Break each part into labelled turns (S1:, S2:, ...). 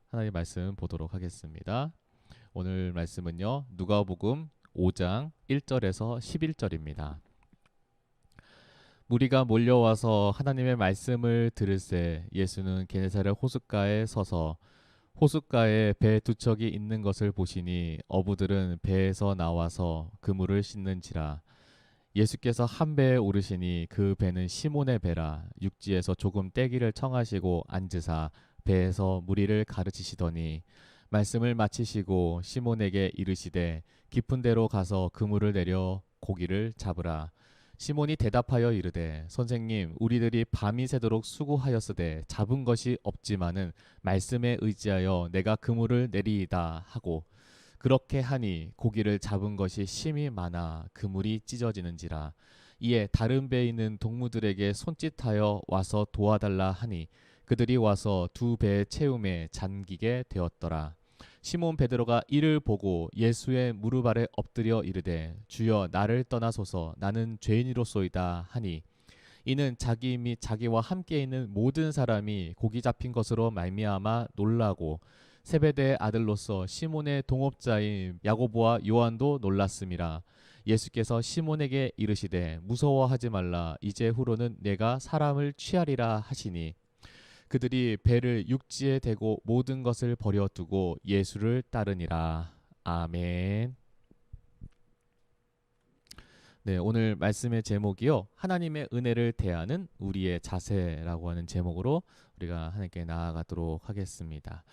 S1: 하나님 말씀 보도록 하겠습니다. 오늘 말씀은요. 누가복음 5장 1절에서 11절입니다. 무리가 몰려와서 하나님의 말씀을 들을새 예수는 게네사렛 호숫가에 서서 호숫가에 배 두 척이 있는 것을 보시니 어부들은 배에서 나와서 그물을 씻는지라. 예수께서 한 배에 오르시니 그 배는 시몬의 배라. 육지에서 조금 떼기를 청하시고 앉으사 배에서 무리를 가르치시더니 말씀을 마치시고 시몬에게 이르시되 깊은 데로 가서 그물을 내려 고기를 잡으라. 시몬이 대답하여 이르되 선생님 우리들이 밤이 새도록 수고하였으되 잡은 것이 없지만은 말씀에 의지하여 내가 그물을 내리이다 하고 그렇게 하니 고기를 잡은 것이 심히 많아 그물이 찢어지는지라. 이에 다른 배에 있는 동무들에게 손짓하여 와서 도와달라 하니 그들이 와서 두 배의 채움에 잠기게 되었더라. 시몬 베드로가 이를 보고 예수의 무릎 아래 엎드려 이르되 주여 나를 떠나소서 나는 죄인이로소이다 하니 이는 자기 및 자기와 함께 있는 모든 사람이 고기 잡힌 것으로 말미암아 놀라고 세베대의 아들로서 시몬의 동업자인 야고보와 요한도 놀랐음이라. 예수께서 시몬에게 이르시되 무서워하지 말라 이제 후로는 내가 사람을 취하리라 하시니 그들이 배를 육지에 대고 모든 것을 버려두고 예수를 따르니라. 아멘. 네, 오늘 말씀의 제목이요. 하나님의 은혜를 대하는 우리의 자세라고 하는 제목으로 우리가 하나님께 나아가도록 하겠습니다.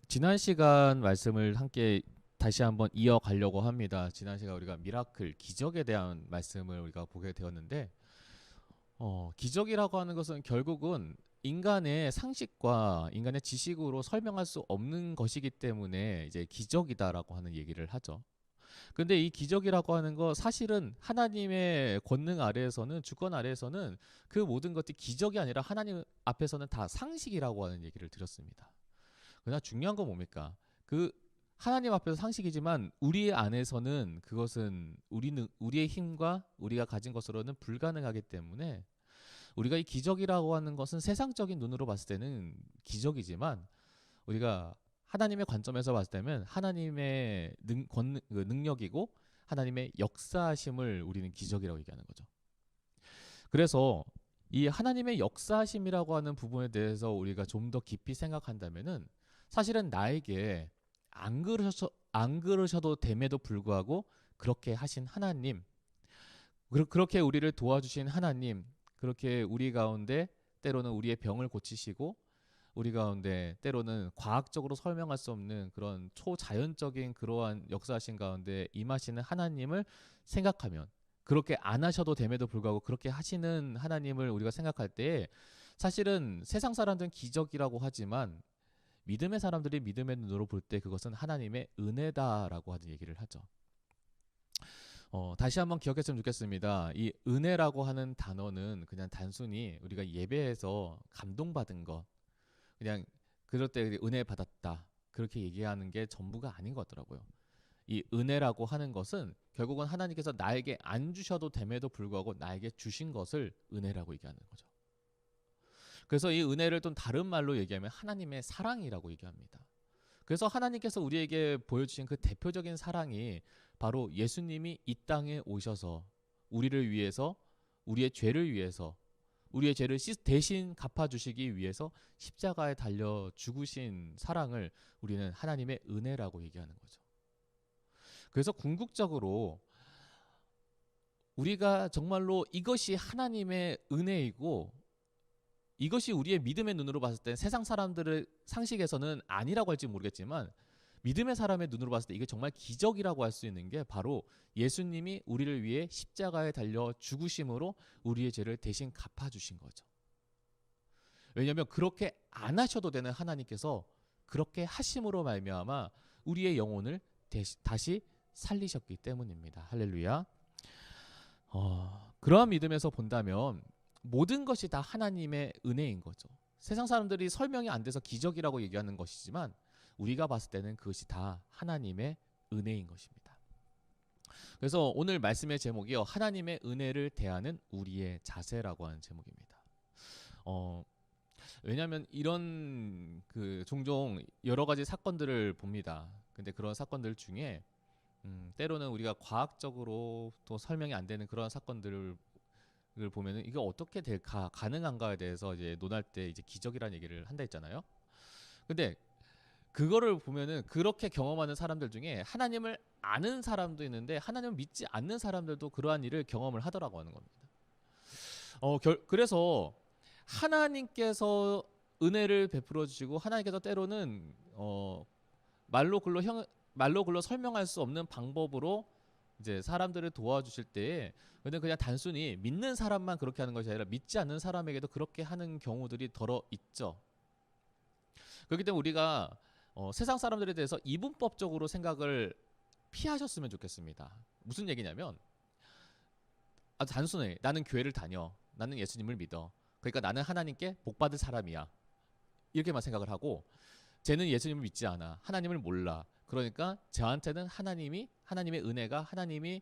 S1: 지난 시간 말씀을 함께 다시 한번 이어가려고 합니다. 지난 시간 우리가 미라클, 기적에 대한 말씀을 우리가 보게 되었는데 기적이라고 하는 것은 결국은 인간의 상식과 인간의 지식으로 설명할 수 없는 것이기 때문에 이제 기적이다라고 하는 얘기를 하죠. 근데 이 기적이라고 하는 거 사실은 하나님의 권능 아래에서는 주권 아래에서는 그 모든 것들이 기적이 아니라 하나님 앞에서는 다 상식이라고 하는 얘기를 드렸습니다. 그러나 중요한 건 뭡니까? 그 하나님 앞에서 상식이지만 우리 안에서는 그것은 우리의 힘과 우리가 가진 것으로는 불가능하기 때문에 우리가 이 기적이라고 하는 것은 세상적인 눈으로 봤을 때는 기적이지만 우리가 하나님의 관점에서 봤을 때는 하나님의 능력이고 하나님의 역사하심을 우리는 기적이라고 얘기하는 거죠. 그래서 이 하나님의 역사하심이라고 하는 부분에 대해서 우리가 좀 더 깊이 생각한다면은 사실은 나에게 안 그러셔도 됨에도 불구하고 그렇게 하신 하나님, 그렇게 우리를 도와주신 하나님, 그렇게 우리 가운데 때로는 우리의 병을 고치시고 우리 가운데 때로는 과학적으로 설명할 수 없는 그런 초자연적인 그러한 역사하신 가운데 임하시는 하나님을 생각하면 그렇게 안 하셔도 됨에도 불구하고 그렇게 하시는 하나님을 우리가 생각할 때 사실은 세상 사람들은 기적이라고 하지만 믿음의 사람들이 믿음의 눈으로 볼 때 그것은 하나님의 은혜다라고 하는 얘기를 하죠. 다시 한번 기억했으면 좋겠습니다. 이 은혜라고 하는 단어는 그냥 단순히 우리가 예배에서 감동받은 것, 그냥 그럴 때 은혜 받았다 그렇게 얘기하는 게 전부가 아닌 것 같더라고요. 이 은혜라고 하는 것은 결국은 하나님께서 나에게 안 주셔도 됨에도 불구하고 나에게 주신 것을 은혜라고 얘기하는 거죠. 그래서 이 은혜를 좀 다른 말로 얘기하면 하나님의 사랑이라고 얘기합니다. 그래서 하나님께서 우리에게 보여주신 그 대표적인 사랑이 바로 예수님이 이 땅에 오셔서 우리를 위해서 우리의 죄를 위해서 우리의 죄를 대신 갚아주시기 위해서 십자가에 달려 죽으신 사랑을 우리는 하나님의 은혜라고 얘기하는 거죠. 그래서 궁극적으로 우리가 정말로 이것이 하나님의 은혜이고 이것이 우리의 믿음의 눈으로 봤을 때 세상 사람들의 상식에서는 아니라고 할지 모르겠지만 믿음의 사람의 눈으로 봤을 때 이게 정말 기적이라고 할 수 있는 게 바로 예수님이 우리를 위해 십자가에 달려 죽으심으로 우리의 죄를 대신 갚아주신 거죠. 왜냐하면 그렇게 안 하셔도 되는 하나님께서 그렇게 하심으로 말미암아 우리의 영혼을 다시 살리셨기 때문입니다. 할렐루야. 그러한 믿음에서 본다면 모든 것이 다 하나님의 은혜인 거죠. 세상 사람들이 설명이 안 돼서 기적이라고 얘기하는 것이지만 우리가 봤을 때는 그것이 다 하나님의 은혜인 것입니다. 그래서 오늘 말씀의 제목이요. 하나님의 은혜를 대하는 우리의 자세라고 하는 제목입니다. 왜냐하면 이런 그 종종 여러 가지 사건들을 봅니다. 근데 그런 사건들 중에 때로는 우리가 과학적으로 또 설명이 안 되는 그런 사건들을 보면은 이게 어떻게 될까 가능한가에 대해서 이제 논할 때 이제 기적이라는 얘기를 한다 했잖아요. 근데 그거를 보면은 그렇게 경험하는 사람들 중에 하나님을 아는 사람도 있는데 하나님을 믿지 않는 사람들도 그러한 일을 경험을 하더라고 하는 겁니다. 그래서 하나님께서 은혜를 베풀어 주시고 하나님께서 때로는 말로 글로 설명할 수 없는 방법으로 이제 사람들을 도와주실 때에 그냥 단순히 믿는 사람만 그렇게 하는 것이 아니라 믿지 않는 사람에게도 그렇게 하는 경우들이 더러 있죠. 그렇기 때문에 우리가 세상 사람들에 대해서 이분법적으로 생각을 피하셨으면 좋겠습니다. 무슨 얘기냐면 아주 단순해. 나는 교회를 다녀. 나는 예수님을 믿어. 그러니까 나는 하나님께 복받을 사람이야. 이렇게만 생각을 하고 쟤는 예수님을 믿지 않아. 하나님을 몰라. 그러니까 저한테는 하나님의 은혜가 하나님이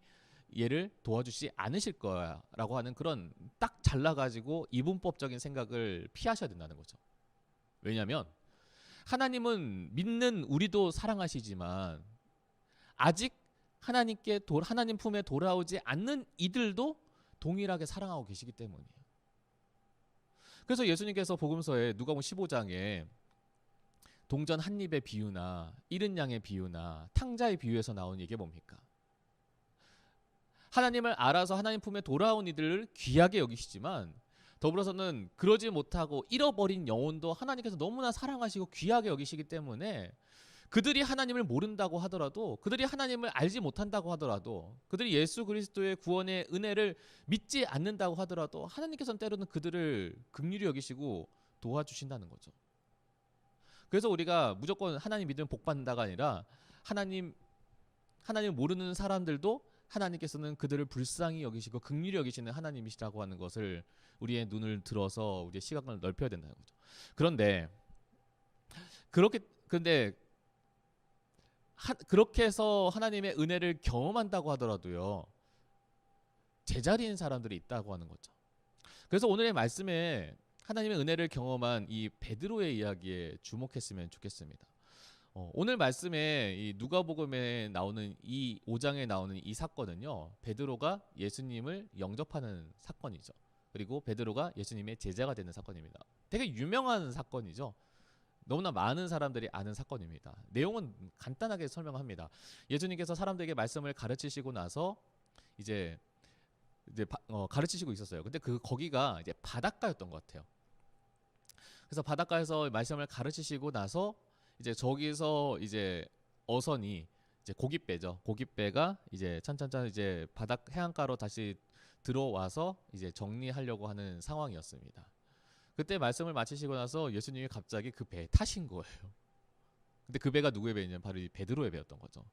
S1: 얘를 도와주시지 않으실 거야라고 하는 그런 딱 잘라가지고 이분법적인 생각을 피하셔야 된다는 거죠. 왜냐하면 하나님은 믿는 우리도 사랑하시지만 아직 하나님 품에 돌아오지 않는 이들도 동일하게 사랑하고 계시기 때문이에요. 그래서 예수님께서 복음서에 누가복음 15장에 동전 한 입의 비유나 잃은 양의 비유나 탕자의 비유에서 나온 얘기가 뭡니까? 하나님을 알아서 하나님 품에 돌아온 이들을 귀하게 여기시지만 더불어서는 그러지 못하고 잃어버린 영혼도 하나님께서 너무나 사랑하시고 귀하게 여기시기 때문에 그들이 하나님을 모른다고 하더라도 그들이 하나님을 알지 못한다고 하더라도 그들이 예수 그리스도의 구원의 은혜를 믿지 않는다고 하더라도 하나님께서는 때로는 그들을 긍휼히 여기시고 도와주신다는 거죠. 그래서 우리가 무조건 하나님 믿으면 복 받는다가 아니라 하나님을 모르는 사람들도 하나님께서는 그들을 불쌍히 여기시고 긍휼히 여기시는 하나님이시라고 하는 것을 우리의 눈을 들어서 우리의 시각을 넓혀야 된다는 거죠. 그런데 그렇게 해서 하나님의 은혜를 경험한다고 하더라도요. 제자리인 사람들이 있다고 하는 거죠. 그래서 오늘의 말씀에 하나님의 은혜를 경험한 이 베드로의 이야기에 주목했으면 좋겠습니다. 오늘 말씀에 이 누가복음에 나오는 이 5장에 나오는 이 사건은요. 베드로가 예수님을 영접하는 사건이죠. 그리고 베드로가 예수님의 제자가 되는 사건입니다. 되게 유명한 사건이죠. 너무나 많은 사람들이 아는 사건입니다. 내용은 간단하게 설명합니다. 예수님께서 사람들에게 말씀을 가르치시고 나서 이제 가르치시고 있었어요. 근데 거기가 이제 바닷가였던 것 같아요. 그래서 바닷가에서 말씀을 가르치시고 나서 이제 저기서 이제 어선이 이제 고깃배죠. 고깃배가 이제 찬찬찬 이제 해안가로 다시 들어와서 이제 정리하려고 하는 상황이었습니다. 그때 말씀을 마치시고 나서 예수님이 갑자기 그 배에 타신 거예요. 근데 그 배가 누구의 배냐면 바로 이 베드로의 배였던 거죠.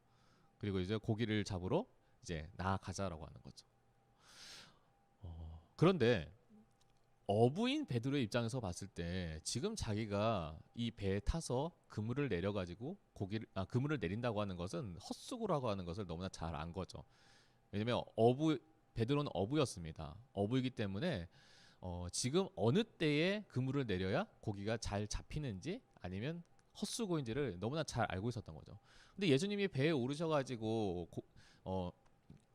S1: 그리고 이제 고기를 잡으러 이제 나아가자라고 하는 거죠. 그런데 어부인 베드로의 입장에서 봤을 때 지금 자기가 이 배에 타서 그물을 내려가지고 그물을 내린다고 하는 것은 헛수고라고 하는 것을 너무나 잘 안 거죠. 왜냐면 베드로는 어부였습니다. 어부이기 때문에 지금 어느 때에 그물을 내려야 고기가 잘 잡히는지 아니면 헛수고인지를 너무나 잘 알고 있었던 거죠. 근데 예수님이 배에 오르셔가지고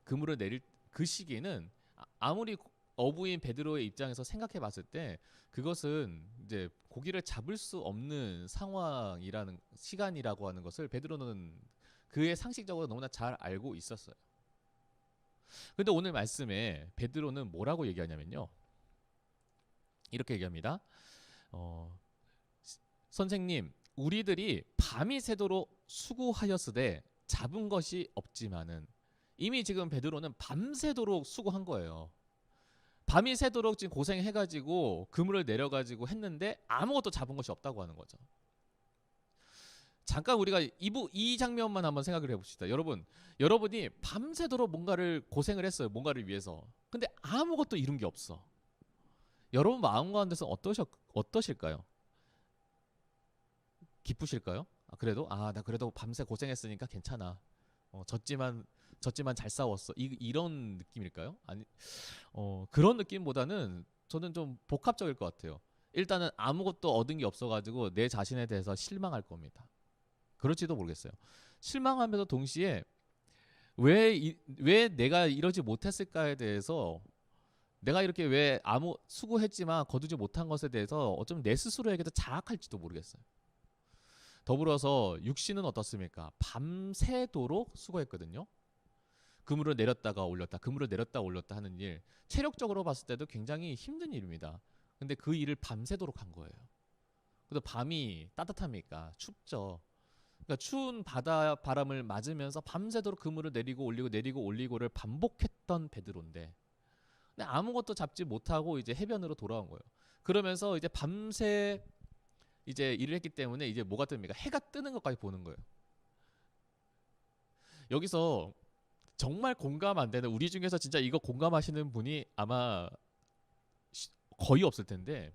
S1: 그물을 내릴 그 시기는 아무리 어부인 베드로의 입장에서 생각해 봤을 때 그것은 이제 고기를 잡을 수 없는 상황이라는 시간이라고 하는 것을 베드로는 그의 상식적으로 너무나 잘 알고 있었어요. 근데 오늘 말씀에 베드로는 뭐라고 얘기하냐면요. 이렇게 얘기합니다. 선생님, 우리들이 밤이 새도록 수고하였으되 잡은 것이 없지만은 이미 지금 베드로는 밤새도록 수고한 거예요. 밤이 새도록 지금 고생해가지고 그물을 내려가지고 했는데 아무것도 잡은 것이 없다고 하는 거죠. 잠깐 우리가 이 장면만 한번 생각을 해봅시다. 여러분이 밤새도록 뭔가를 고생을 했어요. 뭔가를 위해서. 근데 아무것도 이룬 게 없어. 여러분 마음 가운데서 어떠실까요? 기쁘실까요? 나 그래도 밤새 고생했으니까 괜찮아. 졌지만 잘 싸웠어. 이런 느낌일까요? 아니, 그런 느낌보다는 저는 좀 복합적일 것 같아요. 일단은 아무것도 얻은 게 없어가지고 내 자신에 대해서 실망할 겁니다. 그럴지도 모르겠어요. 실망하면서 동시에 왜 내가 이러지 못했을까에 대해서, 내가 이렇게 왜 아무 수고했지만 거두지 못한 것에 대해서 어쩌면 내 스스로에게도 자학할지도 모르겠어요. 더불어서 육신은 어떻습니까? 밤새도록 수고했거든요. 그물을 내렸다가 올렸다, 그물을 내렸다 올렸다 하는 일, 체력적으로 봤을 때도 굉장히 힘든 일입니다. 근데 그 일을 밤새도록 한 거예요. 그래도 밤이 따뜻합니까? 춥죠. 그러니까 추운 바다 바람을 맞으면서 밤새도록 그물을 내리고 올리고 내리고 올리고를 반복했던 베드로인데, 근데 아무것도 잡지 못하고 이제 해변으로 돌아온 거예요. 그러면서 이제 밤새 이제 일을 했기 때문에 이제 뭐가 뜹니까? 해가 뜨는 것까지 보는 거예요. 여기서 정말 공감 안 되는, 우리 중에서 진짜 이거 공감하시는 분이 아마 거의 없을 텐데,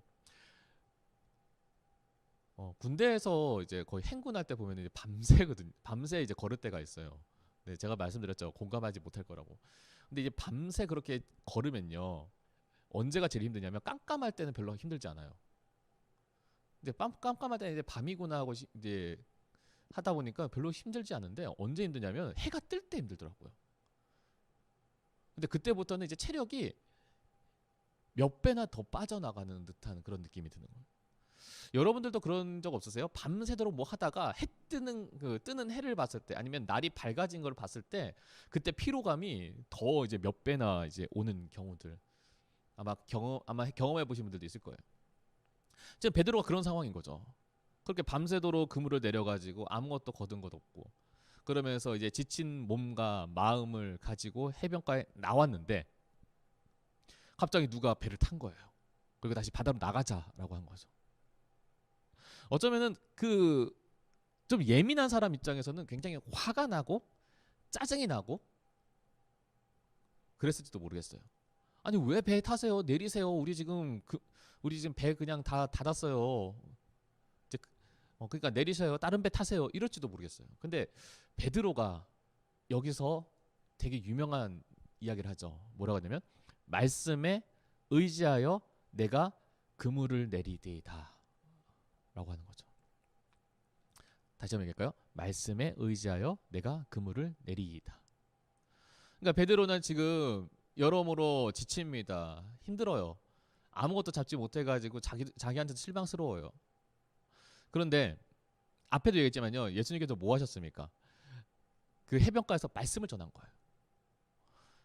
S1: 군대에서 이제 거의 행군할 때 보면 이제 밤새거든요. 밤새 이제 걸을 때가 있어요. 네, 제가 말씀드렸죠. 공감하지 못할 거라고. 근데 이제 밤새 그렇게 걸으면요, 언제가 제일 힘드냐면 깜깜할 때는 별로 힘들지 않아요. 근데 깜깜할 때는 이제 밤이구나 하고 이제 하다 보니까 별로 힘들지 않은데, 언제 힘드냐면 해가 뜰 때 힘들더라고요. 근데 그때부터는 이제 체력이 몇 배나 더 빠져나가는 듯한 그런 느낌이 드는 거예요. 여러분들도 그런 적 없으세요? 밤새도록 뭐 하다가 해 뜨는 그 뜨는 해를 봤을 때, 아니면 날이 밝아진 걸 봤을 때 그때 피로감이 더 이제 몇 배나 이제 오는 경우들, 아마 경험해 보신 분들도 있을 거예요. 지금 베드로가 그런 상황인 거죠. 그렇게 밤새도록 그물을 내려가지고 아무것도 거둔 것 없고, 그러면서 이제 지친 몸과 마음을 가지고 해변가에 나왔는데 갑자기 누가 배를 탄 거예요. 그리고 다시 바다로 나가자라고 한 거죠. 어쩌면은 그 좀 예민한 사람 입장에서는 굉장히 화가 나고 짜증이 나고 그랬을지도 모르겠어요. 아니 왜 배 타세요? 내리세요. 우리 지금 배 그냥 다 닫았어요. 이제 그러니까 내리세요. 다른 배 타세요. 이럴지도 모르겠어요. 근데 베드로가 여기서 되게 유명한 이야기를 하죠. 뭐라고 하냐면 말씀에 의지하여 내가 그물을 내리되이다 라고 하는 거죠. 다시 한번 얘기할까요? 말씀에 의지하여 내가 그물을 내리이다. 그러니까 베드로는 지금 여러모로 지칩니다. 힘들어요. 아무것도 잡지 못해가지고 자기한테도 실망스러워요. 그런데 앞에도 얘기했지만요, 예수님께서 뭐 하셨습니까? 그 해변가에서 말씀을 전한 거예요.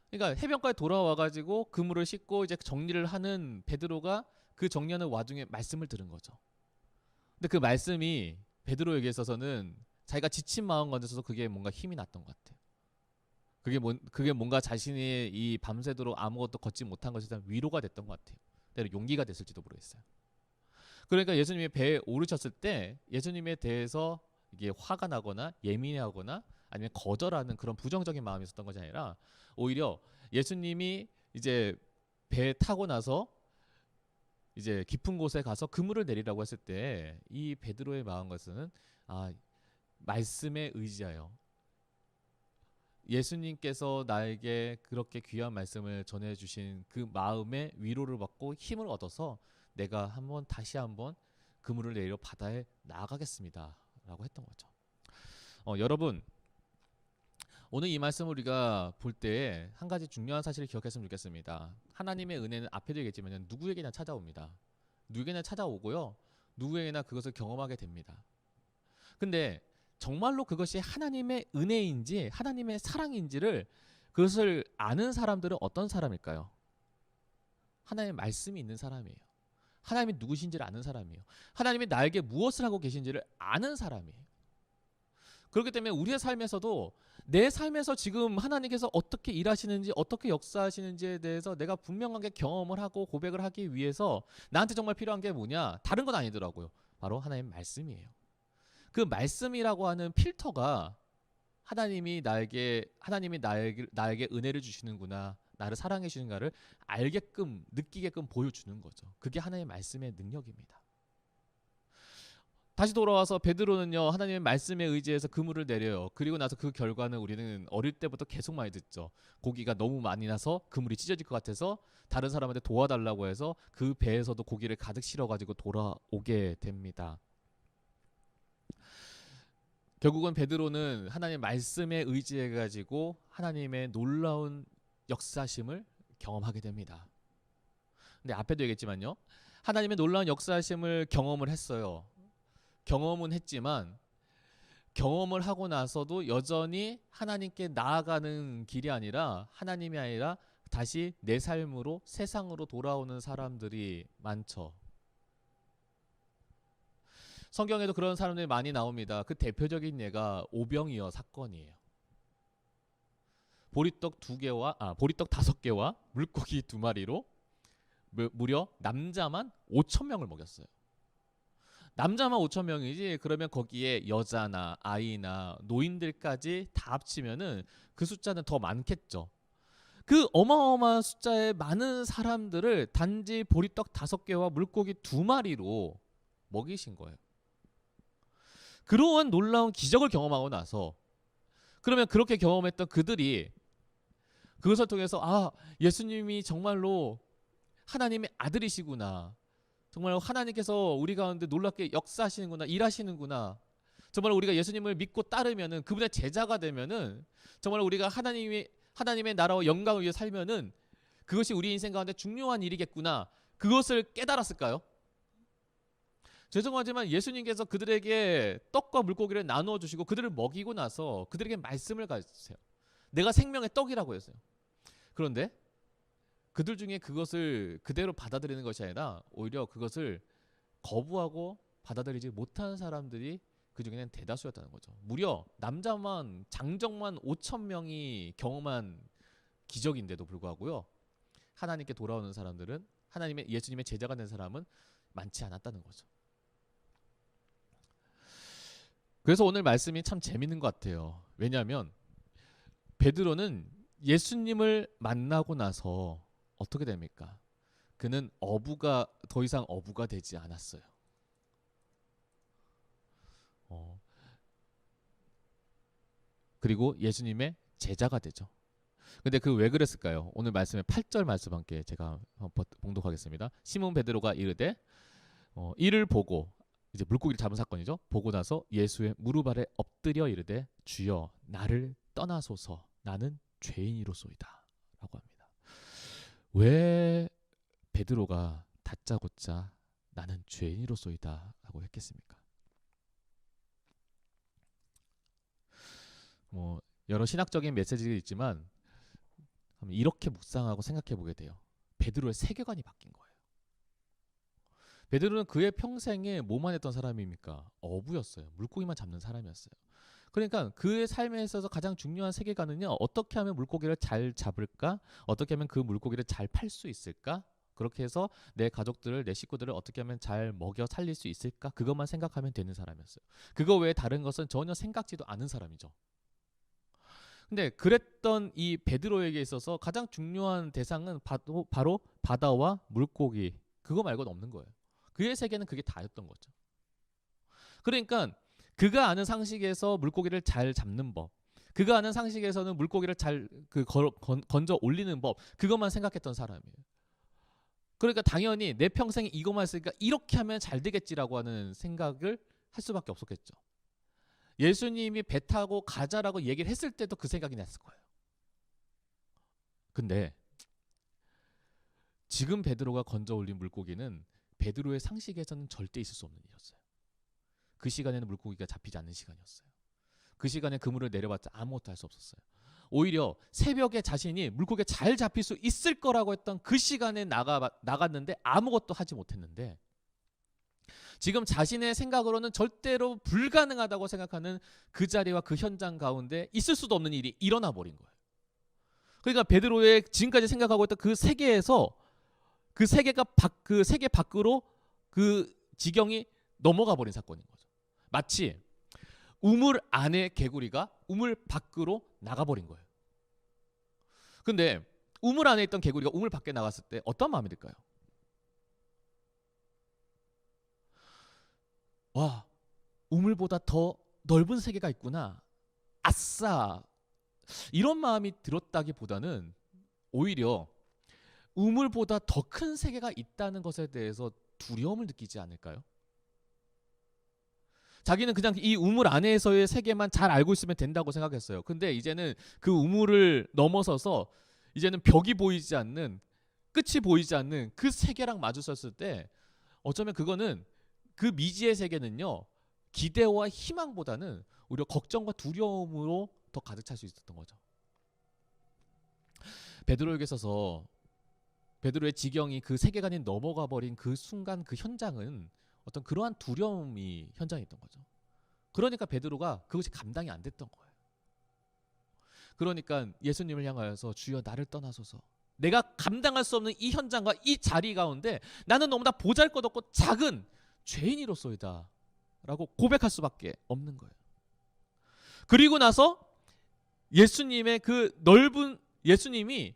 S1: 그러니까 해변가에 돌아와가지고 그물을 씻고 이제 정리를 하는 베드로가 그 정리하는 와중에 말씀을 들은 거죠. 근데 그 말씀이 베드로에게 있어서는 자기가 지친 마음 가운데서 그게 뭔가 힘이 났던 것 같아요. 그게 뭔가 자신이 이 밤새도록 아무것도 걷지 못한 것에 대한 위로가 됐던 것 같아요. 때로 용기가 됐을지도 모르겠어요. 그러니까 예수님이 배에 오르셨을 때 예수님에 대해서 이게 화가 나거나 예민해하거나 아니면 거절하는 그런 부정적인 마음이 있었던 것이 아니라, 오히려 예수님이 이제 배 타고 나서 이제 깊은 곳에 가서 그물을 내리라고 했을 때 이 베드로의 마음 같은 말씀에 의지하여 예수님께서 나에게 그렇게 귀한 말씀을 전해주신 그 마음의 위로를 받고 힘을 얻어서 내가 다시 한번 그물을 내려 바다에 나아가겠습니다 라고 했던 거죠. 여러분, 오늘 이 말씀을 우리가 볼 때 한 가지 중요한 사실을 기억했으면 좋겠습니다. 하나님의 은혜는 앞에도 얘기했지만 누구에게나 찾아옵니다. 누구에게나 찾아오고요, 누구에게나 그것을 경험하게 됩니다. 근데 정말로 그것이 하나님의 은혜인지 하나님의 사랑인지를, 그것을 아는 사람들은 어떤 사람일까요? 하나님의 말씀이 있는 사람이에요. 하나님이 누구신지를 아는 사람이에요. 하나님이 나에게 무엇을 하고 계신지를 아는 사람이에요. 그렇기 때문에 우리의 삶에서도 내 삶에서 지금 하나님께서 어떻게 일하시는지 어떻게 역사하시는지에 대해서 내가 분명하게 경험을 하고 고백을 하기 위해서 나한테 정말 필요한 게 뭐냐? 다른 건 아니더라고요. 바로 하나님의 말씀이에요. 그 말씀이라고 하는 필터가 하나님이 나에게 은혜를 주시는구나, 나를 사랑해 주시는가를 알게끔 느끼게끔 보여주는 거죠. 그게 하나님의 말씀의 능력입니다. 다시 돌아와서 베드로는요 하나님의 말씀에 의지해서 그물을 내려요. 그리고 나서 그 결과는 우리는 어릴 때부터 계속 많이 듣죠. 고기가 너무 많이 나서 그물이 찢어질 것 같아서 다른 사람한테 도와달라고 해서 그 배에서도 고기를 가득 실어가지고 돌아오게 됩니다. 결국은 베드로는 하나님의 말씀에 의지해가지고 하나님의 놀라운 역사심을 경험하게 됩니다. 근데 앞에도 얘기했지만요, 하나님의 놀라운 역사심을 경험을 했어요. 경험은 했지만 경험을 하고 나서도 여전히 하나님께 나아가는 길이 아니라 하나님이 아니라 다시 내 삶으로 세상으로 돌아오는 사람들이 많죠. 성경에도 그런 사람들이 많이 나옵니다. 그 대표적인 예가 오병이어 사건이에요. 보리떡 5개와 물고기 2마리로 무려 남자만 5,000명을 먹였어요. 남자만 5,000명이지 그러면 거기에 여자나 아이나 노인들까지 다 합치면은 그 숫자는 더 많겠죠. 그 어마어마한 숫자의 많은 사람들을 단지 보리떡 5개와 물고기 2마리로 먹이신 거예요. 그러한 놀라운 기적을 경험하고 나서 그러면 그렇게 경험했던 그들이 그것을 통해서 예수님이 정말로 하나님의 아들이시구나, 정말 하나님께서 우리 가운데 놀랍게 역사하시는구나, 일하시는구나, 정말 우리가 예수님을 믿고 따르면은 그분의 제자가 되면은 정말 우리가 하나님의 나라와 영광을 위해 살면은 그것이 우리 인생 가운데 중요한 일이겠구나, 그것을 깨달았을까요? 죄송하지만 예수님께서 그들에게 떡과 물고기를 나누어 주시고 그들을 먹이고 나서 그들에게 말씀을 가르치세요. 내가 생명의 떡이라고 했어요. 그런데 그들 중에 그것을 그대로 받아들이는 것이 아니라 오히려 그것을 거부하고 받아들이지 못하는 사람들이 그 중에는 대다수였다는 거죠. 무려 장정만 5,000명이 경험한 기적인데도 불구하고요, 하나님께 돌아오는 사람들은, 예수님의 제자가 된 사람은 많지 않았다는 거죠. 그래서 오늘 말씀이 참 재밌는 것 같아요. 왜냐하면 베드로는 예수님을 만나고 나서 어떻게 됩니까? 그는 더 이상 어부가 되지 않았어요. 그리고 예수님의 제자가 되죠. 근데 그 왜 그랬을까요? 오늘 말씀의 8절 말씀 함께 제가 봉독하겠습니다. 시몬 베드로가 이르되 이를 보고, 이제 물고기를 잡은 사건이죠. 보고 나서 예수의 무릎 아래 엎드려 이르되 주여 나를 떠나소서 나는 죄인이로소이다 라고 합니다. 왜 베드로가 다짜고짜 나는 죄인이로소이다 라고 했겠습니까? 여러 신학적인 메시지가 있지만 이렇게 묵상하고 생각해 보게 돼요. 베드로의 세계관이 바뀐 거예요. 베드로는 그의 평생에 뭐만 했던 사람입니까? 어부였어요. 물고기만 잡는 사람이었어요. 그러니까 그의 삶에 있어서 가장 중요한 세계관은요, 어떻게 하면 물고기를 잘 잡을까? 어떻게 하면 그 물고기를 잘 팔 수 있을까? 그렇게 해서 내 가족들을, 내 식구들을 어떻게 하면 잘 먹여 살릴 수 있을까? 그것만 생각하면 되는 사람이었어요. 그거 외에 다른 것은 전혀 생각지도 않은 사람이죠. 근데 그랬던 이 베드로에게 있어서 가장 중요한 대상은 바로 바다와 물고기, 그거 말고는 없는 거예요. 그의 세계는 그게 다였던 거죠. 그러니까 그가 아는 상식에서 물고기를 잘 잡는 법, 그가 아는 상식에서는 물고기를 잘 건져 올리는 법, 그것만 생각했던 사람이에요. 그러니까 당연히 내 평생에 이것만 했으니까 이렇게 하면 잘 되겠지라고 하는 생각을 할 수밖에 없었겠죠. 예수님이 배 타고 가자라고 얘기를 했을 때도 그 생각이 났을 거예요. 근데 지금 베드로가 건져 올린 물고기는 베드로의 상식에서는 절대 있을 수 없는 일이었어요. 그 시간에는 물고기가 잡히지 않는 시간이었어요. 그 시간에 그물을 내려봤자 아무것도 할 수 없었어요. 오히려 새벽에 자신이 물고기에 잘 잡힐 수 있을 거라고 했던 그 시간에 나갔는데 아무것도 하지 못했는데, 지금 자신의 생각으로는 절대로 불가능하다고 생각하는 그 자리와 그 현장 가운데 있을 수도 없는 일이 일어나 버린 거예요. 그러니까 베드로의 지금까지 생각하고 있던 그 세계에서 그 세계 밖으로 그 지경이 넘어가 버린 사건인 거죠. 마치 우물 안에 개구리가 우물 밖으로 나가버린 거예요. 근데 우물 안에 있던 개구리가 우물 밖에 나갔을 때 어떤 마음이 들까요? 와, 우물보다 더 넓은 세계가 있구나. 아싸. 이런 마음이 들었다기보다는 오히려 우물보다 더 큰 세계가 있다는 것에 대해서 두려움을 느끼지 않을까요? 자기는 그냥 이 우물 안에서의 세계만 잘 알고 있으면 된다고 생각했어요. 근데 이제는 그 우물을 넘어서서 이제는 벽이 보이지 않는, 끝이 보이지 않는 그 세계랑 마주쳤을 때 어쩌면 그거는, 그 미지의 세계는요, 기대와 희망보다는 오히려 걱정과 두려움으로 더 가득 찰 수 있었던 거죠. 베드로에게 있어서 베드로의 지경이 그 세계관이 넘어가 버린 그 순간, 그 현장은 어떤 그러한 두려움이 현장이었던 거죠. 그러니까 베드로가 그것이 감당이 안 됐던 거예요. 그러니까 예수님을 향하여서 주여 나를 떠나소서. 내가 감당할 수 없는 이 현장과 이 자리 가운데 나는 너무나 보잘것없고 작은 죄인이로소이다 라고 고백할 수밖에 없는 거예요. 그리고 나서 예수님의 그 넓은, 예수님이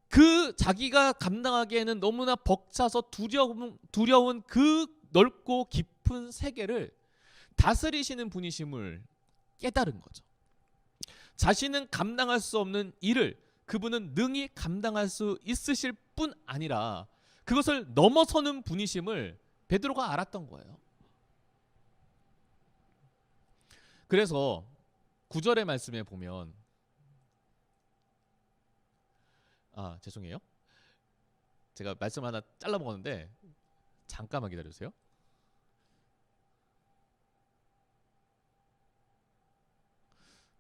S1: 그 자기가 감당하기에는 너무나 벅차서 두려운 그 넓고 깊은 세계를 다스리시는 분이심을 깨달은 거죠. 자신은 감당할 수 없는 일을 그분은 능히 감당할 수 있으실 뿐 아니라 그것을 넘어서는 분이심을 베드로가 알았던 거예요. 그래서 9절의 말씀에 보면, 죄송해요. 제가 말씀 하나 잘라 먹었는데 잠깐만 기다려주세요.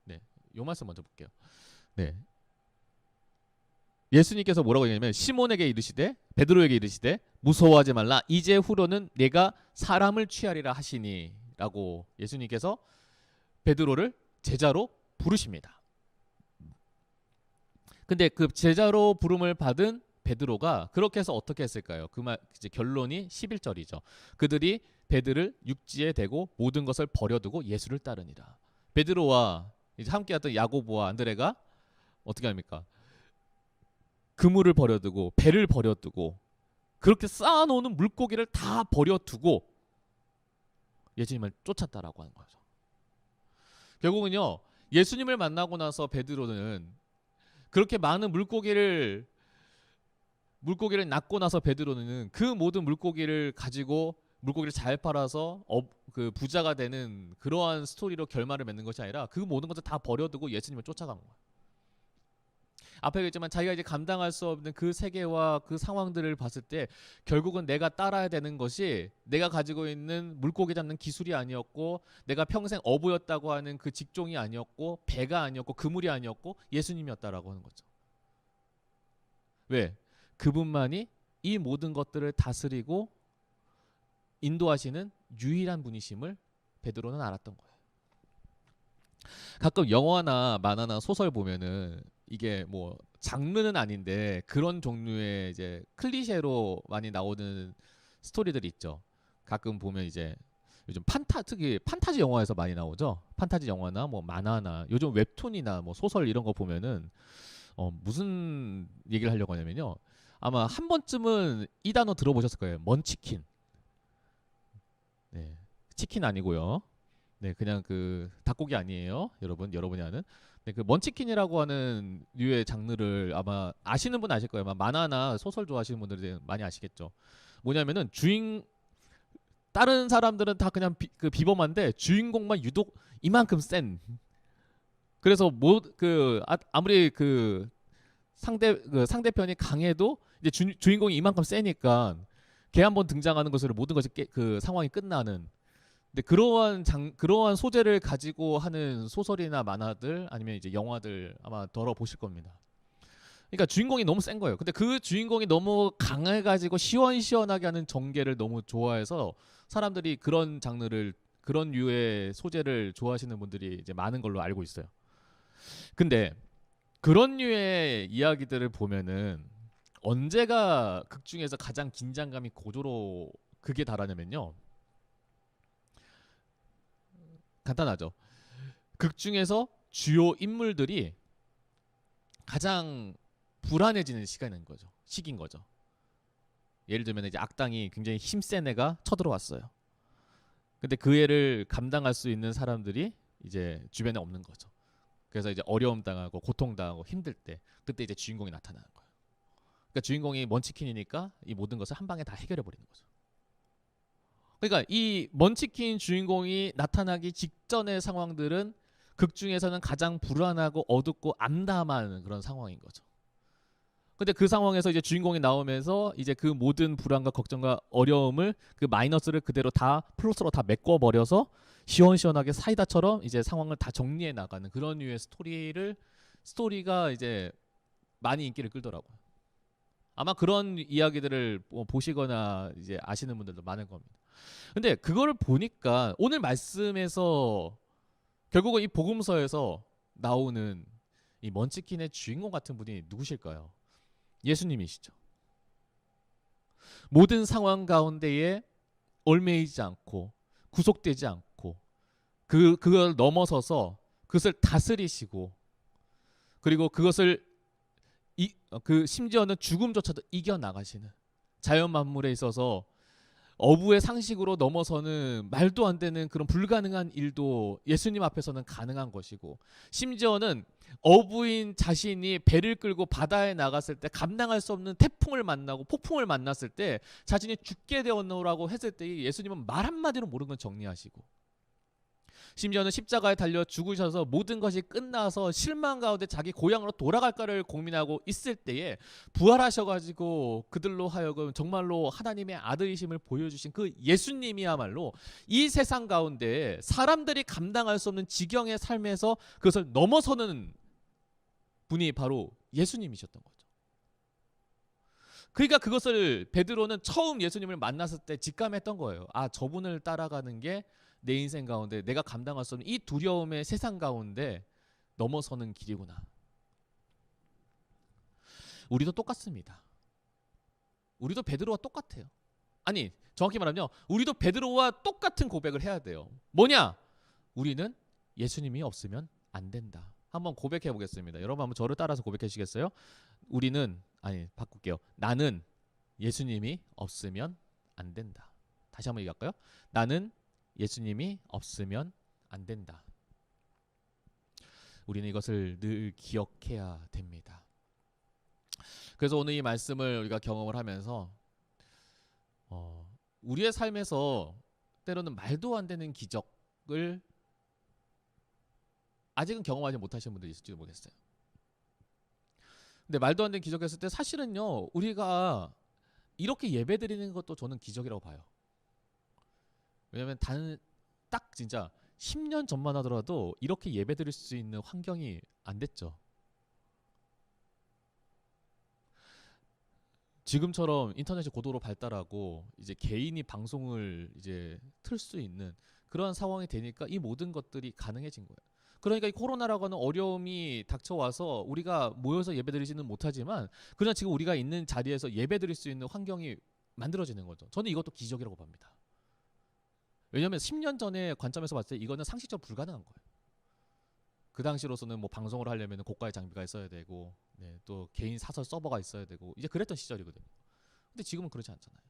S1: 네, 요 말씀 먼저 볼게요. 네, 예수님께서 뭐라고 얘기하냐면 시몬에게 이르시되, 베드로에게 이르시되 무서워하지 말라. 이제 후로는 내가 사람을 취하리라 하시니 라고 예수님께서 베드로를 제자로 부르십니다. 근데 그 제자로 부름을 받은 베드로가 그렇게 해서 어떻게 했을까요? 그 말 이제 결론이 11절이죠. 그들이 베드를 육지에 대고 모든 것을 버려두고 예수를 따르니라. 베드로와 이제 함께했던 야고보와 안드레가 어떻게 합니까? 그물을 버려두고 배를 버려두고 그렇게 쌓아놓는 물고기를 다 버려두고 예수님을 쫓았다라고 하는 거죠. 결국은요, 예수님을 만나고 나서 베드로는 그렇게 많은 물고기를 낚고 나서 베드로는 그 모든 물고기를 가지고 물고기를 잘 팔아서 그 부자가 되는 그러한 스토리로 결말을 맺는 것이 아니라 그 모든 것을 다 버려두고 예수님을 쫓아간 거예요. 앞에 얘기했지만 자기가 이제 감당할 수 없는 그 세계와 그 상황들을 봤을 때 결국은 내가 따라야 되는 것이 내가 가지고 있는 물고기 잡는 기술이 아니었고 내가 평생 어부였다고 하는 그 직종이 아니었고 배가 아니었고 그물이 아니었고 예수님이었다라고 하는 거죠. 왜? 그분만이 이 모든 것들을 다스리고 인도하시는 유일한 분이심을 베드로는 알았던 거예요. 가끔 영화나 만화나 소설 보면은 이게 뭐 장르는 아닌데 그런 종류의 이제 클리셰로 많이 나오는 스토리들이 있죠. 가끔 보면 이제 요즘 특히 판타지 영화에서 많이 나오죠. 판타지 영화나 뭐 만화나 요즘 웹툰이나 뭐 소설 이런 거 보면은 무슨 얘기를 하려고 하냐면요. 아마 한 번쯤은 이 단어 들어보셨을 거예요. 먼치킨. 네, 치킨 아니고요. 네, 그냥 그 닭고기 아니에요, 여러분이 아는. 네, 그 먼치킨이라고 하는 류의 장르를 아마 아시는 분 아실 거예요. 아마 만화나 소설 좋아하시는 분들이 많이 아시겠죠. 뭐냐면은 다른 사람들은 다 그냥 비범한데 주인공만 유독 이만큼 센. 그래서 아무리 상대편이 강해도 이제 주인공이 이만큼 세니까 걔 한번 등장하는 것으로 모든 것이 그 상황이 끝나는. 근데 그러한 소재를 가지고 하는 소설이나 만화들 아니면 이제 영화들 아마 덜어 보실 겁니다. 그러니까 주인공이 너무 센 거예요. 근데 그 주인공이 너무 강해가지고 시원시원하게 하는 전개를 너무 좋아해서 사람들이 그런 장르를, 그런 류의 소재를 좋아하시는 분들이 이제 많은 걸로 알고 있어요. 근데 그런 류의 이야기들을 보면은 언제가 극 중에서 가장 긴장감이 고조로 극에 달하냐면요. 간단하죠. 극 중에서 주요 인물들이 가장 불안해지는 시기인 거죠. 예를 들면 이제 악당이 굉장히 힘센 애가 쳐들어왔어요. 근데 그 애를 감당할 수 있는 사람들이 이제 주변에 없는 거죠. 그래서 이제 어려움 당하고 고통 당하고 힘들 때 그때 이제 주인공이 나타나는 거예요. 그러니까 주인공이 먼치킨이니까 이 모든 것을 한 방에 다 해결해 버리는 거죠. 그러니까 이 먼치킨 주인공이 나타나기 직전의 상황들은 극 중에서는 가장 불안하고 어둡고 암담한 그런 상황인 거죠. 근데 그 상황에서 이제 주인공이 나오면서 이제 그 모든 불안과 걱정과 어려움을 그 마이너스를 그대로 다 플러스로 다 메꿔 버려서 시원시원하게 사이다처럼 이제 상황을 다 정리해 나가는 그런 류의 스토리가 이제 많이 인기를 끌더라고요. 아마 그런 이야기들을 보시거나 이제 아시는 분들도 많을 겁니다. 근데 그걸 보니까 오늘 말씀에서 결국은 이 복음서에서 나오는 이 먼치킨의 주인공 같은 분이 누구실까요? 예수님이시죠. 모든 상황 가운데에 얽매이지 않고 구속되지 않고 그걸 넘어서서 그것을 다스리시고 그리고 그것을 그 심지어는 죽음조차도 이겨 나가시는 자연 만물에 있어서 어부의 상식으로 넘어서는 말도 안 되는 그런 불가능한 일도 예수님 앞에서는 가능한 것이고 심지어는 어부인 자신이 배를 끌고 바다에 나갔을 때 감당할 수 없는 태풍을 만나고 폭풍을 만났을 때 자신이 죽게 되었노라고 했을 때 예수님은 말 한마디로 모든 건 정리하시고 심지어는 십자가에 달려 죽으셔서 모든 것이 끝나서 실망 가운데 자기 고향으로 돌아갈까를 고민하고 있을 때에 부활하셔가지고 그들로 하여금 정말로 하나님의 아들이심을 보여주신 그 예수님이야말로 이 세상 가운데 사람들이 감당할 수 없는 지경의 삶에서 그것을 넘어서는 분이 바로 예수님이셨던 거죠. 그러니까 그것을 베드로는 처음 예수님을 만났을 때 직감했던 거예요. 아, 저분을 따라가는 게 내 인생 가운데 내가 감당할 수 없는 이 두려움의 세상 가운데 넘어서는 길이구나. 우리도 똑같습니다. 우리도 베드로와 똑같아요. 아니, 정확히 말하면 우리도 베드로와 똑같은 고백을 해야 돼요. 뭐냐? 우리는 예수님이 없으면 안 된다. 한번 고백해 보겠습니다. 여러분 한번 저를 따라서 고백해 주시겠어요? 바꿀게요. 나는 예수님이 없으면 안 된다. 다시 한번 얘기할까요? 나는 예수님이 없으면 안 된다. 우리는 이것을 늘 기억해야 됩니다. 그래서 오늘 이 말씀을 우리가 경험을 하면서 우리의 삶에서 때로는 말도 안 되는 기적을 아직은 경험하지 못하신 분들이 있을지도 모르겠어요. 근데 말도 안 되는 기적했을 때 사실은요, 우리가 이렇게 예배드리는 것도 저는 기적이라고 봐요. 왜냐면 딱 진짜 10년 전만 하더라도 이렇게 예배드릴 수 있는 환경이 안 됐죠. 지금처럼 인터넷이 고도로 발달하고 이제 개인이 방송을 이제 틀 수 있는 그런 상황이 되니까 이 모든 것들이 가능해진 거예요. 그러니까 이 코로나라고 하는 어려움이 닥쳐와서 우리가 모여서 예배드리지는 못하지만 그냥 지금 우리가 있는 자리에서 예배드릴 수 있는 환경이 만들어지는 거죠. 저는 이것도 기적이라고 봅니다. 왜냐하면 10년 전의 관점에서 봤을 때 이거는 상식적으로 불가능한 거예요. 그 당시로서는 뭐 방송을 하려면 고가의 장비가 있어야 되고, 네, 또 개인 사설 서버가 있어야 되고 이제 그랬던 시절이거든요. 근데 지금은 그렇지 않잖아요.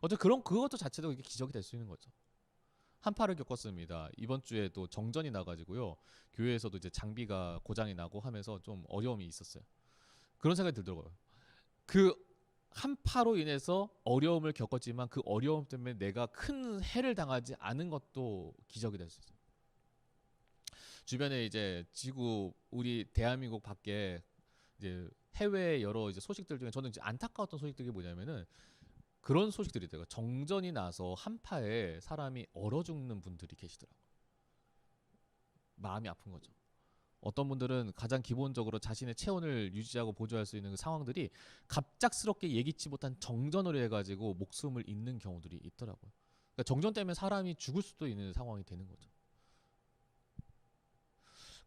S1: 어쨌든 그것도 자체도 이게 기적이 될 수 있는 거죠. 한파를 겪었습니다. 이번 주에도 정전이 나가지고요. 교회에서도 이제 장비가 고장이 나고 하면서 좀 어려움이 있었어요. 그런 생각이 들더라고요. 그 한파로 인해서 어려움을 겪었지만 그 어려움 때문에 내가 큰 해를 당하지 않은 것도 기적이 될 수 있어요. 주변에 이제 지구 우리 대한민국 밖에 이제 해외 여러 이제 소식들 중에 저는 이제 안타까웠던 소식들이 뭐냐면은 그런 소식들이 있더라고요. 정전이 나서 한파에 사람이 얼어 죽는 분들이 계시더라고요. 마음이 아픈 거죠. 어떤 분들은 가장 기본적으로 자신의 체온을 유지하고 보조할 수 있는 그 상황들이 갑작스럽게 예기치 못한 정전으로 해가지고 목숨을 잃는 경우들이 있더라고요. 그러니까 정전 때문에 사람이 죽을 수도 있는 상황이 되는 거죠.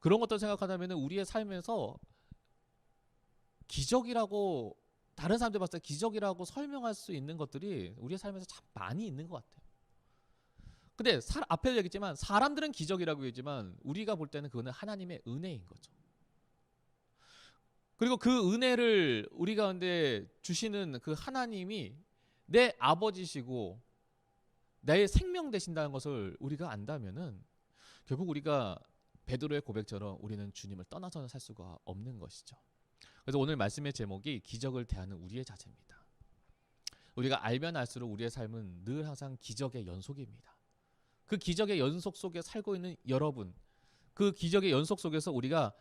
S1: 그런 것들 생각하다면 우리의 삶에서 기적이라고 다른 사람들 봤을 때 기적이라고 설명할 수 있는 것들이 우리의 삶에서 참 많이 있는 것 같아요. 근데 앞에도 얘기했지만 사람들은 기적이라고 얘기했지만 우리가 볼 때는 그거는 하나님의 은혜인 거죠. 그리고 그 은혜를 우리 가운데 주시는 그 하나님이 내 아버지시고 내 생명 되신다는 것을 우리가 안다면은 결국 우리가 베드로의 고백처럼 우리는 주님을 떠나서는 살 수가 없는 것이죠. 그래서 오늘 말씀의 제목이 기적을 대하는 우리의 자세입니다. 우리가 알면 알수록 우리의 삶은 늘 항상 기적의 연속입니다. 그 기적의 연속 속에 살고 있는 여러분, 그 기적의 연속 속에서 우리가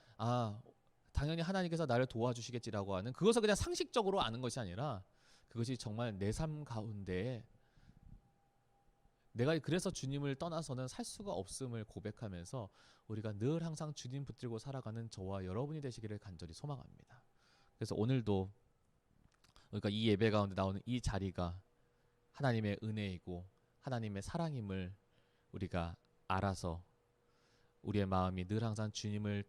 S1: 당연히 하나님께서 나를 도와주시겠지라고 하는 그것을 그냥 상식적으로 아는 것이 아니라 그것이 정말 내 삶 가운데 내가 그래서 주님을 떠나서는 살 수가 없음을 고백하면서 우리가 늘 항상 주님 붙들고 살아가는 저와 여러분이 되시기를 간절히 소망합니다. 그래서 오늘도 그러니까 이 예배 가운데 나오는 이 자리가 하나님의 은혜이고 하나님의 사랑임을 우리가 알아서 우리의 마음이 늘 항상 주님을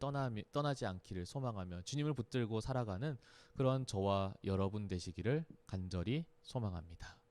S1: 떠나지 않기를 소망하며 주님을 붙들고 살아가는 그런 저와 여러분 되시기를 간절히 소망합니다.